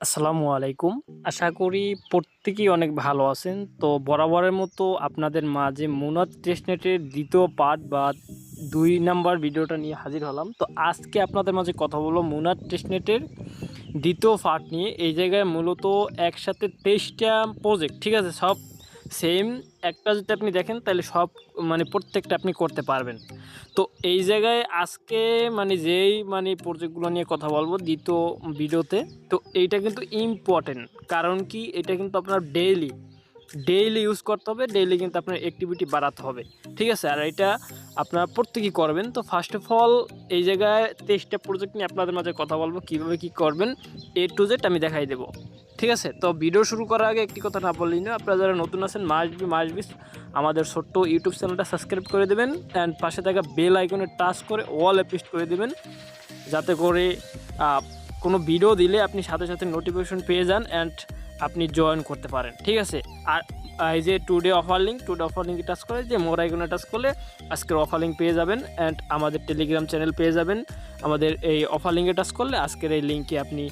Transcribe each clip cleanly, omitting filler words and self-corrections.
আসসালামু আলাইকুম। আশা করি প্রত্যেকেই অনেক ভালো আছেন। তো বরাবরের মতো আপনাদের মাঝে মুনাত টেস্টনেটের ২য় পার্ট বা ২ নাম্বার ভিডিওটা নিয়ে হাজির হলাম। তো আজকে আপনাদের মাঝে কথা বলব মুনাত টেস্টনেটের ২য় পার্ট নিয়ে। এই জায়গায় মূলত একসাথে ২৩ টা প্রজেক্ট, ঠিক আছে? সব সেম একটা যদি আপনি দেখেন তাহলে সব প্রত্যেকটা আপনি করতে পারবেন। তো এই জায়গায় আজকে যেই প্রজেক্টগুলো নিয়ে কথা বলবো ২য় ভিডিওতে। তো এইটা কিন্তু ইম্পর্টেন্ট। কারণ কি? এটা কিন্তু আপনার ডেইলি ইউজ করতে হবে। ডেইলি কিন্তু আপনার অ্যাক্টিভিটি বাড়াতে হবে। ঠিক আছে? আর এটা আপনারা প্রত্যেকেই করবেন। তো ফার্স্ট অফ অল এই জায়গায় ২৩ টা প্রজেক্ট নিয়ে আপনাদের মাঝে কথা বলবো। কীভাবে কী করবেন A to Z আমি দেখাই দেবো। ঠিক আছে? তো ভিডিও শুরু করার আগে একটি কথা না বললেই নয়। আপনারা যারা নতুন আছেন মাস্ট বি আমাদের ছোট্ট ইউটিউব চ্যানেলটা সাবস্ক্রাইব করে দেবেন অ্যান্ড পাশে থাকা বেল আইকনে টাচ করে অল পেস্ট করে দেবেন। যাতে করে কোনো ভিডিও দিলে আপনি সাথে সাথে নোটিফিকেশন পেয়ে যান অ্যান্ড আপনি জয়েন করতে পারেন। ঠিক আছে? আর এই যে টুডে অফার লিঙ্কে টাচ করে যে মোর আইকনে টাচ করলে আজকের অফার লিঙ্ক পেয়ে যাবেন অ্যান্ড আমাদের টেলিগ্রাম চ্যানেল পেয়ে যাবেন। আমাদের এই অফার লিঙ্কে টাচ করলে আজকের এই লিঙ্কে আপনি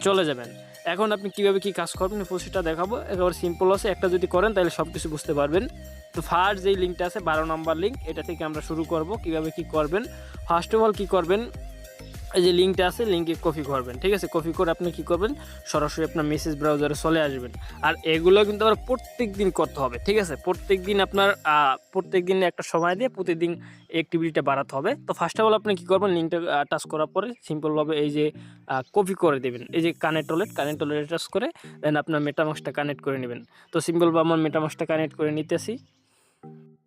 চলে যাবেন। এখন আপনি কীভাবে কী কাজ করবেন প্রসেসটা দেখাবো। একেবারে সিম্পল আছে। একটা যদি করেন তাহলে সব কিছু বুঝতে পারবেন। তো ফার্স্ট যেই লিঙ্কটা আছে ১২ নম্বর লিঙ্ক, এটা থেকে আমরা শুরু করব। কীভাবে কী করবেন? ফার্স্ট অফ অল কী করবেন, এই যে লিঙ্কটা আছে লিঙ্কে কপি করবেন। ঠিক আছে? কপি করে আপনি কী করবেন, সরাসরি আপনার মেসেজ ব্রাউজারে চলে আসবেন। আর এগুলো কিন্তু আবার প্রত্যেক দিন করতে হবে। ঠিক আছে? প্রত্যেক দিন আপনার প্রত্যেক দিন একটা সময় দিয়ে প্রতিদিন অ্যাক্টিভিটিটা বাড়াতে হবে। তো ফার্স্ট অফ অল আপনি কী করবেন, লিঙ্কটা টাচ করার পরে সিম্পলভাবে এই যে কপি করে দেবেন। এই যে কানেক্ট ওয়ালেটে টাচ করে দেন আপনার মেটামাস্কটা কানেক্ট করে নেবেন। তো সিম্পলভাবে আমার মেটামাস্কটা কানেক্ট করে নিতেছি।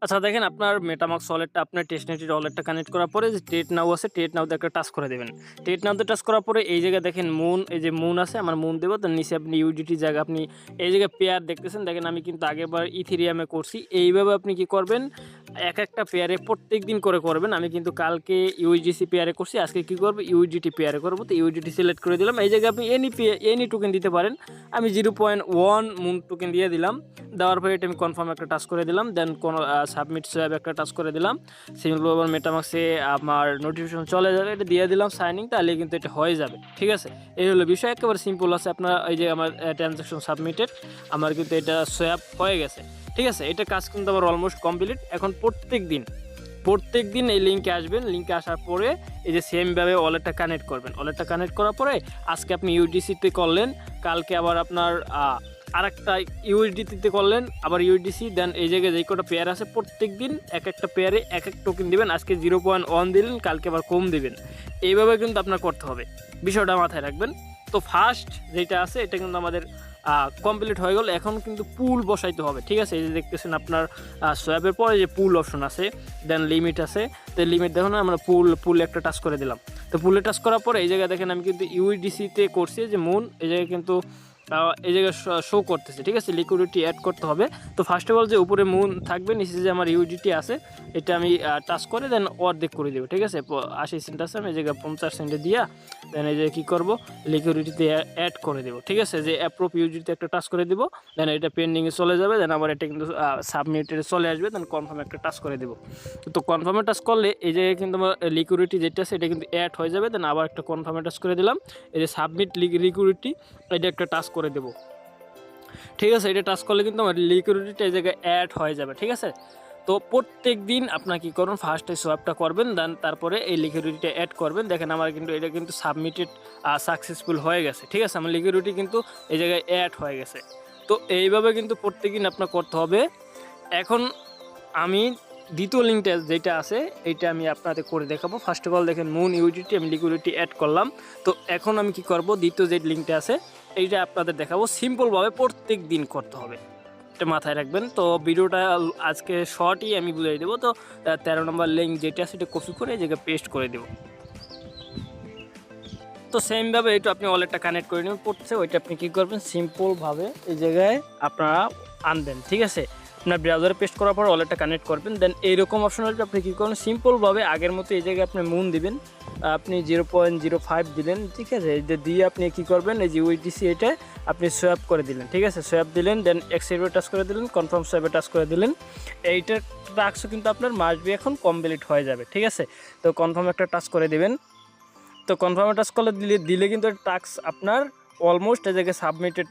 আচ্ছা দেখেন, আপনার মেটামাস্ক ওয়ালেটটা আপনার টেস্টনেটের ওয়ালেটটা কানেক্ট করার পরে যে ট্রেড নাও আছে, ট্রেড নাওতে একটা টাচ করে দেবেন। ট্রেড নাওতে টাচ করার পরে এই জায়গায় দেখেন এই যে মুন আছে, আমার মুন দেবো। তার নিচে আপনি ইউডিটি জায়গা আপনি এই জায়গায় পেয়ার দেখতেছেন। দেখেন আমি কিন্তু আগেরবার ইথেরিয়ামে করছি। এইভাবে আপনি কি করবেন, এক একটা পেয়ারে প্রত্যেক দিন করে করবেন। আমি কিন্তু কালকে ইউএসডিসি পেয়ারে করছি, আজকে কি করবো ইউএসডিটি পেয়ারে করবো। তো ইউএসডিটি সিলেক্ট করে দিলাম। এই জায়গায় আপনি এনি টোকেন দিতে পারেন। আমি 0.1 মুন টোকেন দিয়ে দিলাম। দেওয়ার পরে এটা আমি কনফার্ম একটা টাচ করে দিলাম। দেন কোনো সাবমিট সোয়াব একটা টাচ করে দিলাম। সিম্পল মেটামাক্সে আমার নোটিফিকেশন চলে যাবে, এটা দিয়ে দিলাম সাইনিং, তাহলে কিন্তু এটা হয়ে যাবে। ঠিক আছে? এই হলো বিষয়, একেবারে সিম্পল আছে। আপনার এই যে আমার ট্রানজ্যাকশন সাবমিটেড, আমার কিন্তু এটা সোয়াব হয়ে গেছে। ঠিক আছে? এটা কাজ কিন্তু আমার অলমোস্ট কমপ্লিট। এখন প্রত্যেক দিন এই লিঙ্কে আসবেন। লিঙ্কে আসার পরে এই যে সেমভাবে ওয়ালেটটা কানেক্ট করবেন। ওয়ালেটটা কানেক্ট করার পরে আজকে আপনি ইউডিসিতে করলেন, কালকে আবার আপনার আরেকটা ইউএসডিতে করলেন, আবার ইউডিসি। দেন এই জায়গায় যে কটা পেয়ার আছে প্রত্যেক দিন এক একটা পেয়ারে এক এক টোকেন দিবেন। আজকে 0.1 দিলেন, কালকে আবার কম দিবেন। এইভাবে কিন্তু আপনার করতে হবে, বিষয়টা মাথায় রাখবেন। তো ফার্স্ট যেটা আছে এটা কিন্তু আমাদের কমপ্লিট হয়ে গেল। এখন কিন্তু পুল বসাইতে হবে। ঠিক আছে? এই যে দেখতেছেন আপনার সোয়াবের পরে যে পুল অপশন আছে, দেন লিমিট আছে। তো লিমিট দেখুন, আমরা পুল একটা টাচ করে দিলাম। তো পুলে টাচ করার পরে এই জায়গায় দেখেন আমি কিন্তু ইউডিসিতে করছি যে মুন, এই জায়গায় কিন্তু এই জায়গায় শো করতেছে। ঠিক আছে? লিকুইডিটি অ্যাড করতে হবে। তো ফার্স্ট অফ অল যে উপরে মুন থাকবে, নিচে যে আমার ইউডিটি আছে, এটা আমি টাচ করে দেন অর্ধেক করে দেবো। ঠিক আছে? 80 সেন্ট আছে, আমি এই জায়গায় 50 সেন্টে দিয়া দেন এই যে কী করবো, লিকুইডিটিতে অ্যাড করে দেবো। ঠিক আছে? যে অ্যাপ্রুভ ইউডিটিতে একটা টাচ করে দেবো। দেন এটা পেন্ডিংয়ে চলে যাবে। দেন আবার এটা কিন্তু সাবমিটেড চলে আসবে। দেন কনফার্ম একটা টাচ করে দেবো। তো কনফার্মে টাচ করলে এই জায়গায় কিন্তু আমার লিকুইডিটি যেটা আছে এটা কিন্তু অ্যাড হয়ে যাবে। দেন আবার একটা কনফার্মে টাচ করে দিলাম। এই যে সাবমিট লিকুইডিটি, এটা একটা টাচ করে দেবো। ঠিক আছে? এটা টাচ করলে কিন্তু আমার লিকুইডিটি এই জায়গায় অ্যাড হয়ে যাবে। ঠিক আছে? তো প্রত্যেক দিন আপনার কী করুন, ফার্স্টে সোয়াপটা করবেন, দেন তারপরে এই লিকুইডিটিটা অ্যাড করবেন। দেখেন আমার কিন্তু এটা কিন্তু সাবমিটেড সাকসেসফুল হয়ে গেছে। ঠিক আছে? আমার লিকুইডিটি কিন্তু এই জায়গায় অ্যাড হয়ে গেছে। তো এইভাবে কিন্তু প্রত্যেক দিন আপনার করতে হবে। এখন আমি দ্বিতীয় লিঙ্কটা যেটা আছে এইটা আমি আপনাদের করে দেখাবো। ফার্স্ট অফ অল দেখেন মুন ইউডিটি, আমি লিকুইডিটি অ্যাড করলাম। তো এখন আমি কি করব, দ্বিতীয় যে লিঙ্কটা আছে এইটা আপনাদের দেখাবো। সিম্পলভাবে প্রত্যেক দিন করতে হবে, এটা মাথায় রাখবেন। তো ভিডিওটা আজকে শর্টই আমি বুঝিয়ে দেবো। তো 13 নম্বর লিঙ্ক যেটা আছে এটা কপি করে এই জায়গায় পেস্ট করে দেবো। তো সেমভাবে এটা আপনি ওয়ালেটটা কানেক্ট করে নেবেন পড়ছে, ওইটা আপনি কী করবেন, সিম্পলভাবে এই জায়গায় আপনারা আনবেন। ঠিক আছে? আপনার ব্রাউজারে পেস্ট করার পর ওয়ালেটটা কানেক্ট করবেন। দেন এইরকম অপশন আসবে, আপনি কী করবেন, সিম্পলভাবে আগের মতো এই জায়গায় আপনি মুন দিবেন। আপনি 0.05 দিলেন। ঠিক আছে? এটা দিয়ে আপনি কী করবেন, এই যে ইউএসডিসি এটা আপনি সোয়াপ করে দিলেন। ঠিক আছে? সোয়াপ দিলেন, দেন এক্সেপ্টে টাচ করে দিলেন, কনফার্ম সোয়াপে টাচ করে দিলেন। এইটার টাস্কও কিন্তু আপনার মাসবি এখন কমপ্লিট হয়ে যাবে। ঠিক আছে? তো কনফার্ম একটা টাচ করে দেবেন। তো কনফার্মে টাচ করলে দিলে কিন্তু টাস্ক আপনার অলমোস্ট এই জায়গায় সাবমিটেড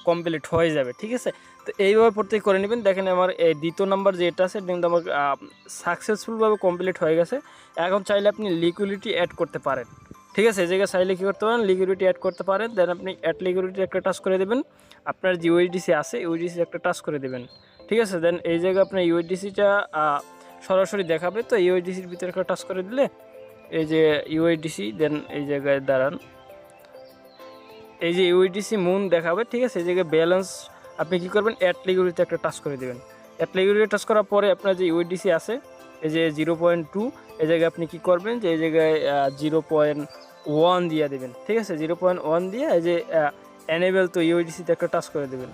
কমপ্লিট হয়ে যাবে। ঠিক আছে, তো এইভাবে প্রত্যেক করে নেবেন। দেখেন আমার এই দ্বিতীয় নাম্বার যেটা আছে এটা কিন্তু আমার সাকসেসফুলভাবে কমপ্লিট হয়ে গেছে। এখন চাইলে আপনি লিকুইডিটি অ্যাড করতে পারেন। ঠিক আছে, এই জায়গায় চাইলে কী করতে পারেন, লিকুইডিটি অ্যাড করতে পারেন। দেন আপনি অ্যাড লিকুইডিটি একটা টাচ করে দেবেন, আপনার যে ইউএসডিসি আছে ইউএসডিসি একটা টাচ করে দেবেন। ঠিক আছে, দেন এই জায়গায় আপনার ইউএসডিসিটা সরাসরি দেখাবে। তো ইউএসডিসির ভিতরে একটা টাচ করে দিলে এই যে ইউএসডিসি, দেন এই জায়গায় দাঁড়ান, এই যে ইউএসডিসি মুন দেখাবে। ঠিক আছে, এই জায়গায় ব্যালেন্স আপনি কী করবেন, অ্যাড লিকুইডিটিতে একটা টাচ করে দেবেন। অ্যাড লিকুইডিটি টাচ করার পরে আপনার যে ইউএসডিসি আছে এই যে 0.2, এই জায়গায় আপনি কী করবেন যে এই জায়গায় 0.1 দিয়ে দেবেন। ঠিক আছে, 0.1 দিয়ে এই যে এনেবল তো ইউএসডিসিতে একটা টাচ করে দেবেন।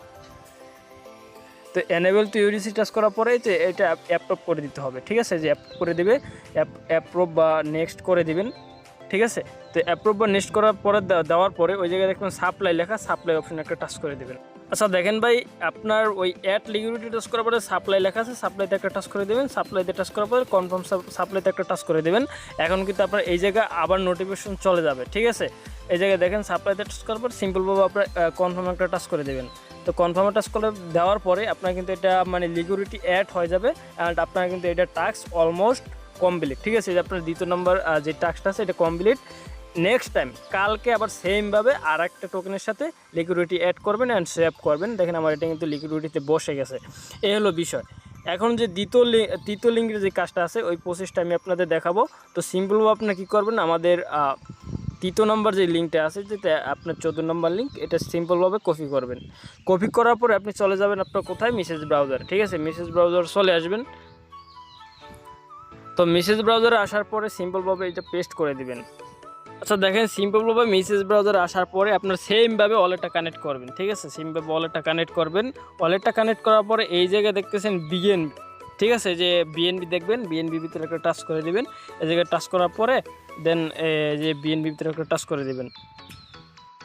তো এনেবল টু ইউডিসি টাচ করার পরে যে এটা অ্যাপ্রুভ করে দিতে হবে। ঠিক আছে, যে অ্যাপ্রুভ করে দেবে, অ্যাপ্রুভ বা নেক্সট করে দিবেন। ঠিক আছে, তো অ্যাপ্রুভ বা নেক্সট করার পরে দেওয়ার পরে ওই জায়গায় দেখবেন সাপ্লাই লেখা, সাপ্লাই অপশন একটা টাচ করে দেবেন। আচ্ছা দেখেন ভাই, আপনার ওই অ্যাড লিকুইডিটি টাচ করার পরে সাপ্লাই লেখা আছে, সাপ্লাইতে একটা টাচ করে দেবেন। সাপ্লাইতে টাচ করার পরে কনফার্ম সাপ্লাইতে একটা টাচ করে দেবেন। এখন কিন্তু আপনার এই জায়গায় আবার নোটিফিকেশন চলে যাবে। ঠিক আছে, এই জায়গায় দেখেন সাপ্লাইতে টাচ করার পর সিম্পলভাবে আপনার কনফার্ম একটা টাচ করে দেবেন। তো কনফার্মে টাচ করে দেওয়ার পরে আপনার কিন্তু এটা মানে লিকুইডিটি অ্যাড হয়ে যাবে, অ্যান্ড আপনার কিন্তু এটা টাস্ক অলমোস্ট কমপ্লিট। ঠিক আছে, যে আপনার দ্বিতীয় নম্বর যে টাস্কটা আছে এটা কমপ্লিট। নেক্সট টাইম কালকে আবার সেমভাবে আর একটা টোকেনের সাথে লিকুইডিটি অ্যাড করবেন অ্যান্ড সেভ করবেন। দেখেন আমার এটা কিন্তু লিকুইডিটিতে বসে গেছে। এই হলো বিষয়। এখন যে তৃতীয় লিঙ্কের যে কাজটা আছে ওই প্রসেসটা আমি আপনাদের দেখাবো। তো সিম্পলভাবে আপনার কী করবেন, আমাদের তৃতীয় নম্বর যে লিঙ্কটা আছে যেটা আপনার 14 নম্বর লিঙ্ক, এটা সিম্পলভাবে কপি করবেন। কপি করার পরে আপনি চলে যাবেন আপনার কোথায়, মেসেজ ব্রাউজার। ঠিক আছে, মেসেজ ব্রাউজার চলে আসবেন। তো মেসেজ ব্রাউজারে আসার পরে সিম্পলভাবে এটা পেস্ট করে দিবেন। আচ্ছা দেখেন, সিম্পলভাবে মেসেজ ব্রাউজারে আসার পরে আপনার সেমভাবে ওয়ালেটটা কানেক্ট করবেন। ঠিক আছে, সেমভাবে ওয়ালেটটা কানেক্ট করবেন। ওয়ালেটটা কানেক্ট করার পরে এই জায়গায় দেখতেছেন বিএনবি। ঠিক আছে, যে বিএনবি দেখবেন, বিএনবি ভিতরে একটা টাচ করে দিবেন। এই জায়গায় টাচ করার পরে দেন যে বিএনবি ভিতরে একটা টাচ করে দিবেন।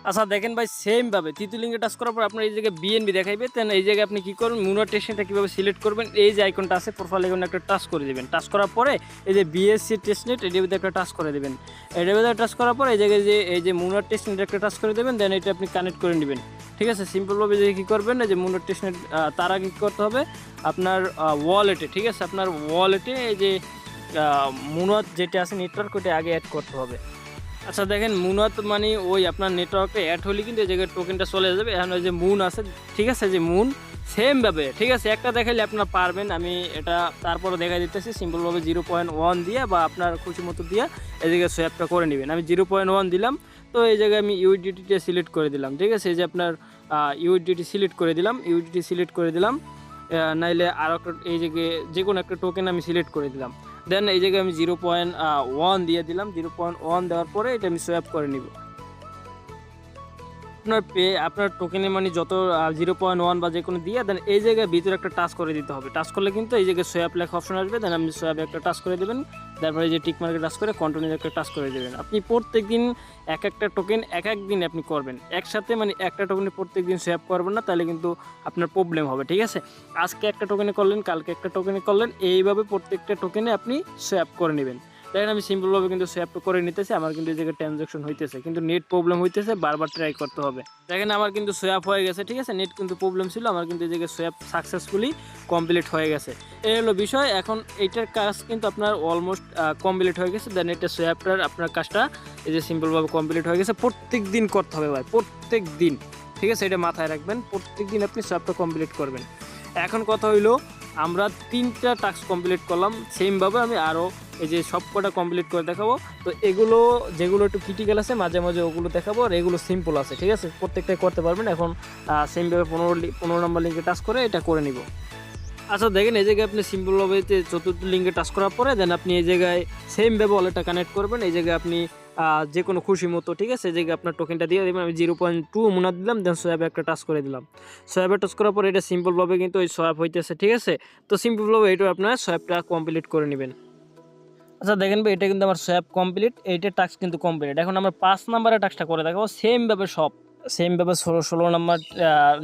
আচ্ছা দেখেন ভাই, সেমভাবে তৃতীয় লিঙ্কে টাচ করার পর আপনার এই জায়গায় বিএনবি দেখাইবে। দেন এই জায়গায় আপনি কী করবেন, মুনার টেস্টনেটটা কীভাবে সিলেক্ট করবেন, এই যে আইকনটা আছে প্রোফাইল আইকনে একটা টাচ করে দেবেন। টাচ করার পরে এই যে বিএসসি টেস্টনেট এটার ভিতরে একটা টাচ করে দেবেন। এটার ভিতরে টাচ করার পর এই জায়গায় যে এই যে মুনার টেস্টনেট একটা টাচ করে দেবেন। দেন এটা আপনি কানেক্ট করে নেবেন। ঠিক আছে, সিম্পলভাবে যে কী করবেন, এই যে মুনার টেস্টনেট তার আগে কী করতে হবে আপনার ওয়ালেটে। ঠিক আছে, আপনার ওয়ালেটে এই যে মুনার যেটা আছে নেটওয়ার্ক ওটা আগে অ্যাড করতে হবে। আচ্ছা দেখেন, মুনাত মানে ওই আপনার নেটওয়ার্কে অ্যাড হলে কিন্তু এই জায়গায় টোকেনটা চলে যাবে। এখন ওই যে মুন আছে, ঠিক আছে, যে মুন সেমভাবে। ঠিক আছে, একটা দেখাইলে আপনারা পারবেন, আমি এটা তারপরে দেখা দিতেছি। সিম্পলভাবে 0.1 দিয়ে বা আপনার খুশি মতো দিয়ে এই জায়গায় সোয়াপটা করে নেবেন। আমি 0.1 দিলাম। তো এই জায়গায় আমি ইউডিটিটা সিলেক্ট করে দিলাম। ঠিক আছে, এই যে আপনার ইউডিটি সিলেক্ট করে দিলাম, ইউডিটি সিলেক্ট করে দিলাম। নাইলে আর একটা এই জায়গায় যে কোনো একটা টোকেন আমি সিলেক্ট করে দিলাম। দেন এই জায়গায় আমি 0.1 দিয়ে দিলাম। 0.1 দেওয়ার পরে এটা আমি সোয়াপ করে নিব। আপনার টোকেনের মানে যত 0.1 বা যে কোনো দিয়ে দেন এই জায়গায় ভিতরে একটা টাচ করে দিতে হবে। টাচ করলে কিন্তু এই জায়গায় সোয়াপ লেখা অপশন আসবে। দেন আপনি সোয়াপে একটা টাচ করে দেবেন। তারপরে এই যে টিক মার্কে টাচ করে কন্টিনিউ একটা টাচ করে দেবেন। আপনি প্রত্যেক দিন এক একটা টোকেন এক এক দিন আপনি করবেন একসাথে, মানে একটা টোকেনে প্রত্যেক দিন সোয়াপ করবেন না, তাহলে কিন্তু আপনার প্রবলেম হবে। ঠিক আছে, আজকে একটা টোকেনে করলেন, কালকে একটা টোকেনে করলেন, এইভাবে প্রত্যেকটা টোকেনে আপনি সোয়াপ করে নেবেন। দেখেন আমি সিম্পলভাবে কিন্তু সোয়াপ করে নিতেছি। আমার কিন্তু এই জায়গায় ট্রানজাকশন হইতেছে, কিন্তু নেট প্রবলেম হইতেছে, বারবার ট্রাই করতে হবে। দেখেন আমার কিন্তু সোয়াপ হয়ে গেছে। ঠিক আছে, নেট কিন্তু প্রবলেম ছিল, আমার কিন্তু এই জায়গায় সোয়াপ সাকসেসফুলি কমপ্লিট হয়ে গেছে। এই হলো বিষয়। এখন এইটার কাজ কিন্তু আপনার অলমোস্ট কমপ্লিট হয়ে গেছে। দেন এটা সোয়াপটার আপনার কাজটা এই যে সিম্পলভাবে কমপ্লিট হয়ে গেছে। প্রত্যেক দিন করতে হবে ভাই, প্রত্যেক দিন। ঠিক আছে, এটা মাথায় রাখবেন, প্রত্যেক দিন আপনি সোয়াপটা কমপ্লিট করবেন। এখন কথা হইলো, আমরা 3টা টাস্ক কমপ্লিট করলাম। সেমভাবে আমি আরও এই যে সব কটা কমপ্লিট করে দেখাবো। তো এগুলো যেগুলো একটু ক্রিটিক্যাল আছে মাঝে মাঝে ওগুলো দেখাবো, আর এগুলো সিম্পল আছে। ঠিক আছে, প্রত্যেকটাই করতে পারবেন। এখন সেমভাবে 15 নম্বর লিঙ্কে টাচ করে এটা করে নিব। আচ্ছা দেখেন, এই জায়গায় আপনি সিম্পলভাবে চতুর্থ লিঙ্কে টাচ করার পরে দেন আপনি এই জায়গায় সেমভাবে ওয়ালেটটা কানেক্ট করবেন। এই জায়গায় আপনি যে কোনো খুশি মতো, ঠিক আছে, এই জায়গায় আপনার টোকেনটা দিয়ে দেবেন। আমি 0.2 মুনাত দিলাম। দেন সোয়াবে একটা টাচ করে দিলাম। সোয়াবে টাচ করার পরে এটা সিম্পলভাবে কিন্তু ওই সোয়াব হইতেছে। ঠিক আছে, তো সিম্পলভাবে এটা আপনার সোয়াবটা কমপ্লিট করে নেবেন। আচ্ছা দেখেন ভাই, এটা কিন্তু আমার সোয়াব কমপ্লিট, এইটার টাস্ক কিন্তু কমপ্লিট। এখন আমরা 5 নম্বরের টাস্কটা করে দেখাবো। সেমভাবে সব সেমভাবে 16 নাম্বার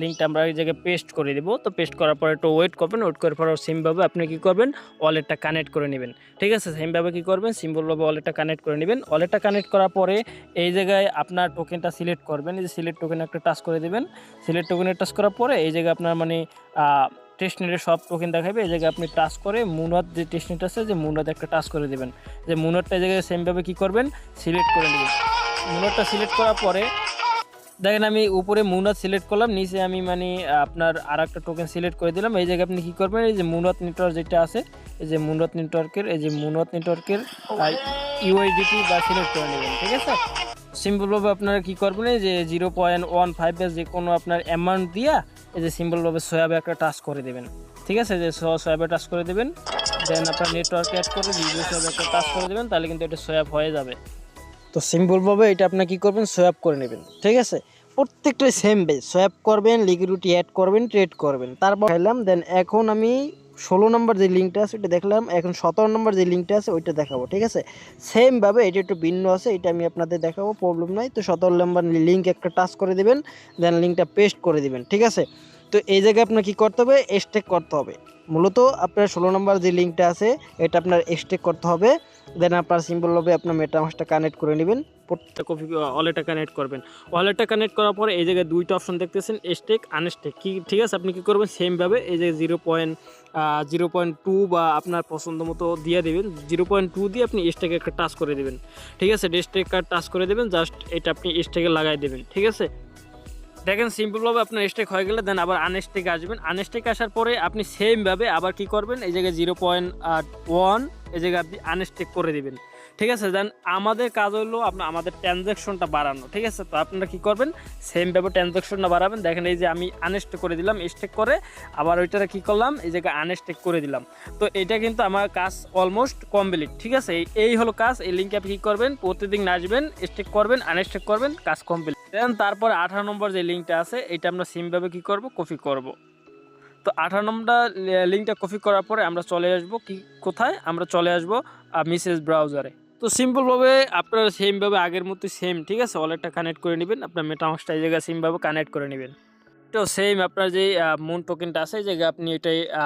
লিঙ্কটা আমরা এই জায়গায় পেস্ট করে দেবো। তো পেস্ট করার পরে একটু ওয়েট করবেন, ওয়েট করার পর সেমভাবে আপনি কী করবেন, ওয়ালেটটা কানেক্ট করে নেবেন। ঠিক আছে, সেমভাবে কী করবেন, সিম্পলভাবে ওয়ালেটটা কানেক্ট করে নেবেন। ওয়ালেটটা কানেক্ট করার পরে এই জায়গায় আপনার টোকেনটা সিলেক্ট করবেন, এই যে সিলেক্ট টোকেন একটা টাচ করে দেবেন। সিলেক্ট টোকেনে টাচ করার পরে এই জায়গায় আপনার মানে টেস্টনেটের সব টোকেন দেখাবে। এই জায়গায় আপনি টাচ করে মুনাত যে টেস্টনেট আছে, যে মুনাত একটা টাচ করে দেবেন। যে মুনাতটা এই জায়গায় সেমভাবে কী করবেন, সিলেক্ট করে নেবেন। মুনাতটা সিলেক্ট করার পরে দেখেন আমি উপরে মুনাত সিলেক্ট করলাম, নিচে আমি মানে আপনার আর একটা টোকেন সিলেক্ট করে দিলাম। এই জায়গায় আপনি কী করবেন, এই যে মুনাত নেটওয়ার্ক যেটা আছে, এই যে মুনাত নেটওয়ার্কের ইউআইডিটি বা সিলেক্ট করে নেবেন। ঠিক আছে, সিম্পলভাবে আপনারা কী করবেন, এই যে 0.15 যে কোনো আপনার অ্যামাউন্ট দিয়া এই যে সিম্পলভাবে সোয়াবে একটা টাচ করে দেবেন। ঠিক আছে, যে সোয়াবে টাচ করে দেবেন, দেন আপনার নেটওয়ার্কে অ্যাড করে সোয়াবে একটা টাচ করে দেবেন, তাহলে কিন্তু এটা সোয়াব হয়ে যাবে। তো সিম্পলভাবে এটা আপনার কী করবেন, সোয়াপ করে নেবেন। ঠিক আছে, প্রত্যেকটাই সেম বেস, সোয়াপ করবেন, লিকুইডিটি অ্যাড করবেন, ট্রেড করবেন। তারপর খাইলাম, দেন এখন আমি 16 নম্বর যে লিঙ্কটা আছে ওইটা দেখলাম, এখন 17 নম্বর যে লিঙ্কটা আছে ওইটা দেখাবো। ঠিক আছে, সেমভাবে এটা একটু ভিন্ন আছে, এটা আমি আপনাদের দেখাবো, প্রবলেম নাই। তো 17 নম্বর লিঙ্ক একটা টাচ করে দেবেন, দেন লিঙ্কটা পেস্ট করে দেবেন। ঠিক আছে, তো এই জায়গায় আপনার কী করতে হবে, স্টেক করতে হবে। মূলত আপনার 16 নম্বর যে লিঙ্কটা আছে এটা আপনার স্টেক করতে হবে। দেন আপনার সিম্পলভাবে আপনার মেটামাস্কটা কানেক্ট করে নেবেন, প্রত্যেকটা কপি ওয়ালেটটা কানেক্ট করবেন। ওয়ালেটটা কানেক্ট করার পরে এই জায়গায় দুইটা অপশন দেখতেছেন, স্টেক আনস্টেক। কি ঠিক আছে, আপনি কী করবেন, সেমভাবে এই যে 0.2 বা আপনার পছন্দ মতো দিয়ে দেবেন। 0.2 দিয়ে আপনি স্টেকে একটা টাচ করে দেবেন। ঠিক আছে, স্টেক কার্ড টাচ করে দেবেন, জাস্ট এটা আপনি স্টেকে লাগাই দেবেন। ঠিক আছে, দেখেন সিম্পলভাবে আপনার স্টেক হয়ে গেলে দেন আবার আনস্টেক আসবেন। আনস্টেক আসার পরে আপনি সেমভাবে আবার কি করবেন, এই জায়গায় 0.1 এই জায়গায় আপনি আনস্টেক করে দেবেন। ঠিক আছে, দেন আমাদের কাজ হলো আমাদের ট্রানজ্যাকশনটা বাড়ানো। ঠিক আছে, তো আপনারা কী করবেন, সেমভাবে ট্রানজ্যাকশনটা বাড়াবেন। দেখেন এই যে আমি আনস্টেক করে দিলাম, স্টেক করে আবার ওইটারে কী করলাম, এই জায়গায় আনস্টেক করে দিলাম। তো এটা কিন্তু আমার কাজ অলমোস্ট কমপ্লিট। ঠিক আছে, এই হলো কাজ। এই লিঙ্কে আপনি কী করবেন, প্রতিদিন আসবেন, স্টেক করবেন, আনস্টেক করবেন, কাজ কমপ্লিট। দেন তারপর 18 নম্বর যে লিঙ্কটা আছে এটা আমরা সেমভাবে কী করব, কপি করব। তো 18 নম্বর লিঙ্কটা কপি করার পরে আমরা চলে আসব কোথায়, আমরা চলে আসব মেসেজ ব্রাউজারে। তো সিম্পলভাবে আপনারা সেমভাবে আগের মতো সেম, ঠিক আছে, ওয়ালেটটা কানেক্ট করে নেবেন, আপনার মেটামাস্কটা এই জায়গায় সেমভাবে কানেক্ট করে নেবেন। তো সেম আপনার যে মুন টোকেনটা আছে এই জায়গায়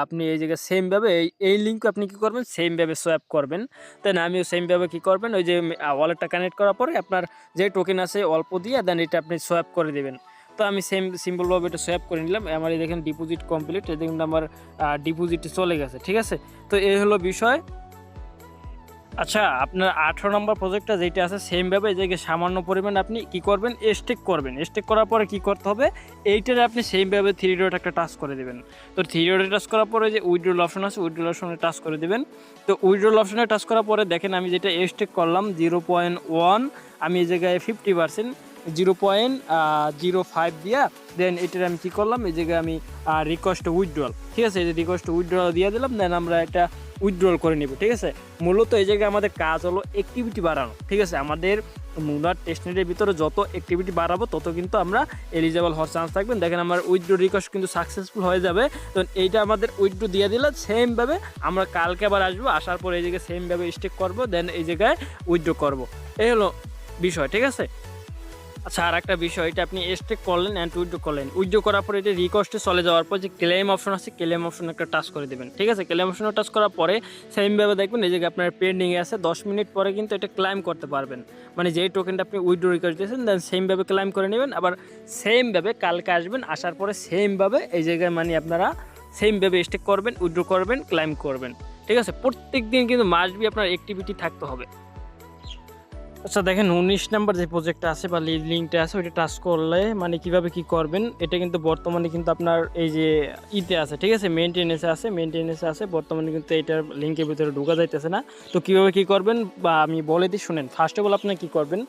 আপনি এই জায়গায় সেমভাবে এই লিঙ্ক আপনি কী করবেন, সেমভাবে সোয়াপ করবেন। দেন আমিও সেমভাবে কী করবেন, ওই যে ওয়ালেটটা কানেক্ট করার পরে আপনার যে টোকেন আছে অল্প দিয়ে দেন এটা আপনি সোয়াপ করে দেবেন। তো আমি সিম্পলভাবে এটা সোয়াপ করে নিলাম। আমার এই দেখেন ডিপোজিট কমপ্লিট, এই দেখুন আমার ডিপোজিটে চলে গেছে। ঠিক আছে, তো এই হলো বিষয়। আচ্ছা, আপনার 18 নম্বর প্রজেক্টটা যেটা আছে সেমভাবে এই জায়গায় সামান্য পরিমাণ আপনি কী করবেন, স্টেক করবেন। স্টেক করার পরে কী করতে হবে, এইটারে আপনি সেমভাবে 3 ডট একটা টাচ করে দেবেন। তো 3 ডটে টাচ করার পরে যে উইথড্রল অপশন আছে, উইথড্রল অপশনে টাচ করে দেবেন। তো উইথড্রল অপশনে টাচ করার পরে দেখেন আমি যেটা স্টেক করলাম 0.1, আমি এই জায়গায় 50% 0.05 দিয়া দেন এটার আমি কী করলাম, এই জায়গায় আমি রিকোয়েস্ট উইথড্রল, ঠিক আছে, এই যে রিকোয়েস্ট উইথড্রল দিয়ে দিলাম। দেন আমরা এটা উইথড্রল করে নেব। ঠিক আছে, মূলত এই জায়গায় আমাদের কাজ হলো অ্যাক্টিভিটি বাড়ানো। ঠিক আছে, আমাদের মুনার টেস্টনেটের ভিতরে যত অ্যাক্টিভিটি বাড়াবো তত কিন্তু আমরা এলিজেবল হওয়ার চান্স থাকবেন। দেখেন আমার উইথড্র রিকোয়েস্ট কিন্তু সাকসেসফুল হয়ে যাবে। তো এইটা আমাদের উইথড্র দিয়ে দিলে সেমভাবে আমরা কালকে আবার আসবো, আসার পর এই জায়গায় সেমভাবে স্টেক করবো, দেন এই জায়গায় উইথড্র করবো। এই হলো বিষয়। ঠিক আছে, আচ্ছা, আর একটা বিষয়, এটা আপনি স্টেক করলেন অ্যান্ড উইথড্র করলেন, উইথড্র করার পরে এটা রিকোয়েস্টে চলে যাওয়ার পর যে ক্লেম অপশন আছে, ক্লেম অপশনে একটা টাচ করে দেবেন। ঠিক আছে, ক্লেম অপশনে টাচ করার পরে সেমভাবে দেখবেন এই জায়গায় আপনার পেন্ডিংয়ে আছে, 10 মিনিট পরে কিন্তু এটা ক্লাইম করতে পারবেন। মানে যেই টোকেনটা আপনি উইথড্র রিকোয়েস্ট দিয়েছেন দেন সেমভাবে ক্লাইম করে নেবেন। আবার সেমভাবে কালকে আসবেন, আসার পরে সেমভাবে এই জায়গায় মানে আপনারা সেমভাবে স্টেক করবেন, উইথড্র করবেন, ক্লাইম করবেন। ঠিক আছে, প্রত্যেক দিন কিন্তু মাস্ট বি আপনার অ্যাক্টিভিটি থাকতে হবে। আচ্ছা, দেখেন 19 নাম্বার যে প্রজেক্টটা আছে বা লিঙ্কটা আছে ওইটা টাচ করলে মানে কিভাবে কি করবেন, এটা কিন্তু বর্তমানে কিন্তু আপনার এই যে ইতে আছে। ঠিক আছে, মেনটেনেন্সে আছে বর্তমানে কিন্তু এটার লিঙ্কের ভিতরে ঢোকা যাইতেছে না। তো কীভাবে কী করবেন বা আমি বলে দিই শুনেন। ফার্স্ট অফ অল আপনি কী করবেন,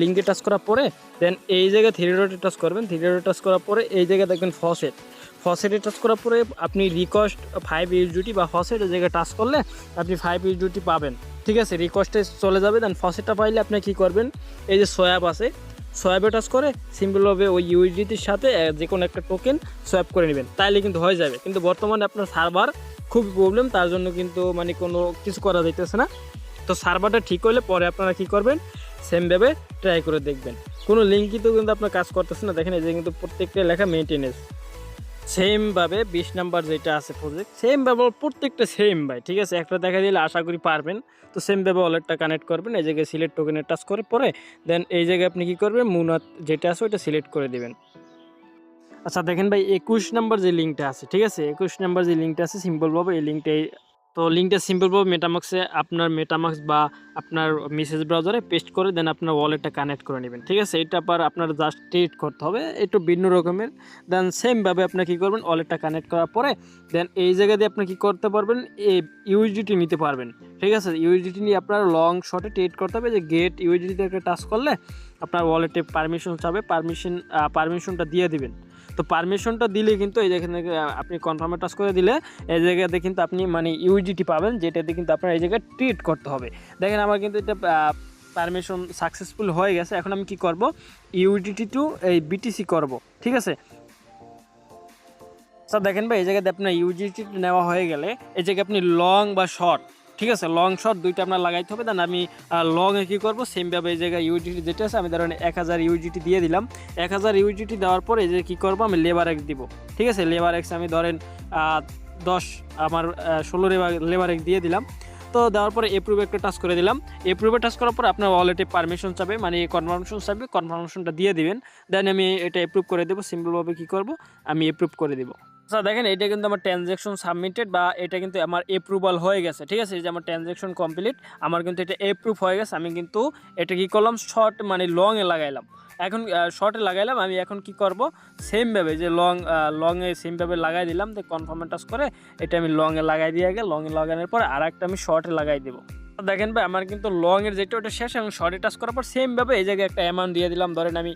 লিঙ্কে টাচ করার পরে দেন এই জায়গায় 3 ডটে টাচ করবেন। 3 ডটে টাচ করার পরে এই জায়গায় দেখবেন ফসেটে টাচ করার পরে আপনি রিকোয়েস্ট 5 ইউএসডিটি বা ফসেট এই জায়গায় টাচ করলে আপনি 5 ইউএসডিটি পাবেন। ঠিক আছে, রিকোয়েস্টে চলে যাবে। দেন ফসেটটা পাইলে আপনি কী করবেন, এই যে সোয়াব আছে, সোয়াবে টাচ করে সিম্পলভাবে ওই ইউএসডিটির সাথে যে কোনো একটা টোকেন সোয়াব করে নেবেন, তাইলে কিন্তু হয়ে যাবে। কিন্তু বর্তমানে আপনার সার্ভার খুবই প্রবলেম, তার জন্য কিন্তু মানে কোনো কিছু করা যাইতেছে না। তো সার্ভারটা ঠিক হলে পরে আপনারা কী করবেন, সেমভাবে ট্রাই করে দেখবেন। কোনো লিঙ্কই তো কিন্তু আপনার কাজ করতেছে না। দেখেন এই যে কিন্তু প্রত্যেকটা লেখা মেইনটেনেন্স সেমভাবে 20 নাম্বার যেটা আছে প্রজেক্ট সেমভাবে প্রত্যেকটা সেম ভাই, ঠিক আছে। একটা দেখা দিলে আশা করি পারবেন। তো সেমভাবে ওয়ালেটটা কানেক্ট করবেন, এই জায়গায় সিলেক্ট টোকেনে টাচ করে পরে দেন এই জায়গায় আপনি কী করবেন, মুনাত যেটা আছে ওইটা সিলেক্ট করে দিবেন। আচ্ছা দেখেন ভাই 21 নাম্বার যে লিঙ্কটা আছে, ঠিক আছে, 21 নাম্বার যে লিঙ্কটা আছে সিম্পলভাবে এই লিঙ্কটাই, তো লিঙ্কটা সিম্পলভাবে মেটামাক্সে আপনার মেটামাক্স বা আপনার মেসেজ ব্রাউজারে পেস্ট করে দেন আপনার ওয়ালেটটা কানেক্ট করে নেবেন, ঠিক আছে। এটা আবার আপনার জাস্ট ট্রিট করতে হবে একটু ভিন্ন রকমের। দেন সেমভাবে আপনি কী করবেন, ওয়ালেটটা কানেক্ট করার পরে দেন এই জায়গা দিয়ে আপনি কী করতে পারবেন, এই ইউএসডিটি নিতে পারবেন, ঠিক আছে। ইউএসডিটি নিয়ে আপনার লং শর্টে ট্রেড করতে হবে, যে গেট ইউএসডিতে একটা টাচ করলে আপনার ওয়ালেটে পারমিশন চাবে, পারমিশনটা দিয়ে দিবেন। তো পারমিশনটা দিলে কিন্তু এই যেখানে আপনি কনফার্মে টাচ করে দিলে এই জায়গাতে কিন্তু আপনি মানে ইউজিটি পাবেন, যেটাতে কিন্তু আপনার এই জায়গায় ট্রিট করতে হবে। দেখেন আমার কিন্তু এটা পারমিশন সাকসেসফুল হয়ে গেছে। এখন আমি কি করব, ইউজিটি টু এই বিটিসি করব, ঠিক আছে। স্যার দেখেন ভাই এই জায়গাতে আপনার ইউজিটি নেওয়া হয়ে গেলে এই জায়গায় আপনি লং বা শর্ট, ঠিক আছে, লং শর্ট দুইটা আপনার লাগাইতে হবে। দেন আমি লংয়ে কী করবো, সেমভাবে এই জায়গায় ইউজিটি যেটা আছে আমি ধরেন 1000 ইউজিটি দিয়ে দিলাম। 1000 ইউজিটি দেওয়ার পরে এই যে কী করবো, আমি লেবার এক্স দিব, ঠিক আছে। লেবার এক্স আমি ধরেন 10 আমার 16 লেবার এক্স দিয়ে দিলাম। তো দেওয়ার পরে এপ্রুভ একটা টাচ করে দিলাম। এপ্রুভে টাচ করার পর আপনার ওয়ালেটে পারমিশন চাবে, মানে কনফার্মেশন চাবে, কনফার্মেশনটা দিয়ে দিবেন। দেন আমি এটা এপ্রুভ করে দেবো। সিম্পলভাবে কী করবো, আমি এপ্রুভ করে দেবো। আচ্ছা দেখেন এটা কিন্তু আমার ট্রানজ্যাকশন সাবমিটেড বা এটা কিন্তু আমার এপ্রুভাল হয়ে গেছে, ঠিক আছে। এই যে আমার ট্রানজ্যাকশন কমপ্লিট, আমার কিন্তু এটা এপ্রুভ হয়ে গেছে। আমি কিন্তু এটা কী করলাম, শর্ট মানে লংয়ে লাগাইলাম। এখন শর্টে লাগাইলাম, আমি এখন কি করব, সেমভাবে যে লংয়ে সেমভাবে লাগাই দিলাম। তো কনফার্মে টাচ করে এটা আমি লংয়ে লাগাই দিয়ে আগে, লংয়ে লাগানোর পর আর একটা আমি শর্টে লাগাই দেবো। দেখেন ভাই আমার কিন্তু লংয়ের যেটা ওটা শেষ, এবং শর্টে টাচ করার পর সেমভাবে এই জায়গায় একটা অ্যামাউন্ট দিয়ে দিলাম। ধরেন আমি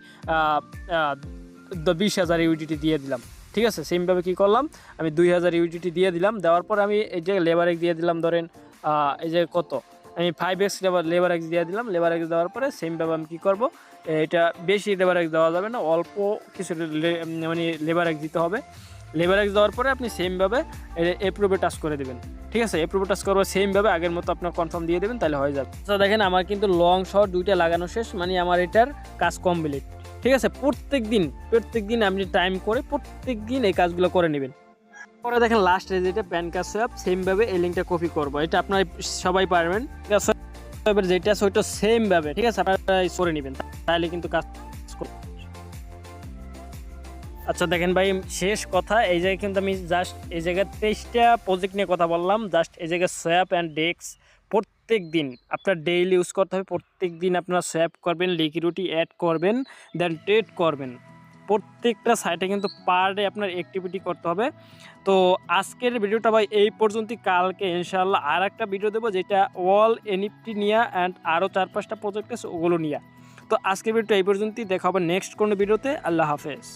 20,000 ইউজিটি দিয়ে দিলাম, ঠিক আছে। সেমভাবে কী করলাম, আমি 2000 ইউজিটি দিয়ে দিলাম। দেওয়ার পর আমি এই যে লেবার এক্স দিয়ে দিলাম, ধরেন এই যে কত, আমি 5x লেবার এক্স দিয়ে দিলাম। লেবার এক্স দেওয়ার পরে সেমভাবে আমি কী করবো, এটা বেশি লেবার এক্স দেওয়া যাবে না, অল্প কিছু মানে লেবার এক্স দিতে হবে। লেবার এক্স দেওয়ার পরে আপনি সেমভাবে এপ্রুভে টাচ করে দেবেন, ঠিক আছে। এপ্রুভে টাচ করবো সেমভাবে আগের মতো আপনার কনফার্ম দিয়ে দেবেন, তাহলে হয়ে যাবে। তো দেখেন আমার কিন্তু লং শর্ট দুইটা লাগানো শেষ, মানে আমার এটার কাজ কমপ্লিট, ঠিক আছে। প্রত্যেক দিন আপনি টাইম করে প্রত্যেক দিন এই কাজগুলো করে নেবেন। পরে দেখেন লাস্টে যেটা প্যান কার্ড সোয়াপ, সেমভাবে এই লিঙ্কটা কপি করবো, এটা আপনার সবাই পারবেন। যেটা আছে ওইটা সেমভাবে, ঠিক আছে, আপনারা করে নেবেন, তাহলে কিন্তু কাজ। আচ্ছা দেখেন ভাই শেষ কথা, এই জায়গায় কিন্তু আমি জাস্ট এই জায়গায় 23টা প্রজেক্ট নিয়ে কথা বললাম। জাস্ট এই জায়গায় সোয়াপ অ্যান্ড ডেক্স প্রত্যেক দিন আপনার ডেইলি ইউজ করতে হবে। প্রত্যেক দিন আপনারা সোয়াপ করবেন, লিকুইডিটি অ্যাড করবেন, দেন ট্রেড করবেন। প্রত্যেকটা সাইটে কিন্তু পার ডে আপনার অ্যাক্টিভিটি করতে হবে। তো আজকের ভিডিওটা ভাই এই পর্যন্তই। কালকে ইনশাআল্লাহ আর একটা ভিডিও দেবো, যেটা ওয়াল এনএফটি নিয়ে অ্যান্ড আরও 4-5টা প্রজেক্ট আছে ওগুলো নিয়ে। তো আজকের ভিডিওটা এই পর্যন্তই, দেখা হবে নেক্সট কোনো ভিডিওতে। আল্লাহ হাফেজ।